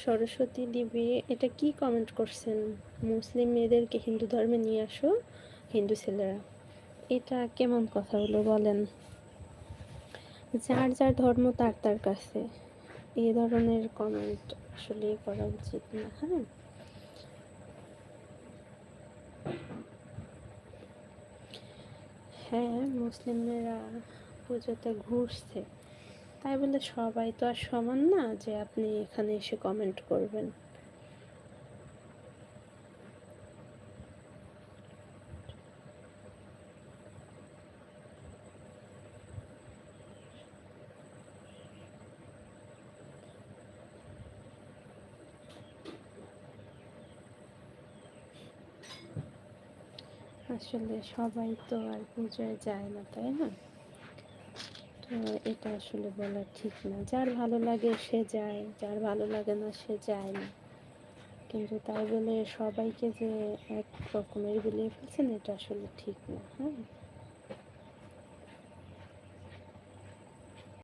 সরস্বতী দেবী এটা কি কমেন্ট করছেন? মুসলিম মেয়েদেরকে হিন্দু ধর্মে নিয়ে আসো হিন্দু ছেলেরা, এটা কেমন কথা হলো বলেন? যার যার ধর্ম তার তার কাছে, এই ধরনের কমেন্ট আসলে করা উচিত না। হ্যাঁ, হ্যাঁ, মুসলিমরা পুজোতে ঘুরছে, তাই বলে সবাই তো আর সমান না যে আপনি এখানে এসে কমেন্ট করবেন। আসলে সবাই তো আর পুজোয় যায় না, তাই না? তো এটা আসলে বলা ঠিক না। যার ভালো লাগে সে যায়, যার ভালো লাগে না সে যায় না। কিন্তু তাই বলে সবাইকে যে এক রকমের বিলিয়ে ফেলছেন, এটা আসলে ঠিক না। হ্যাঁ,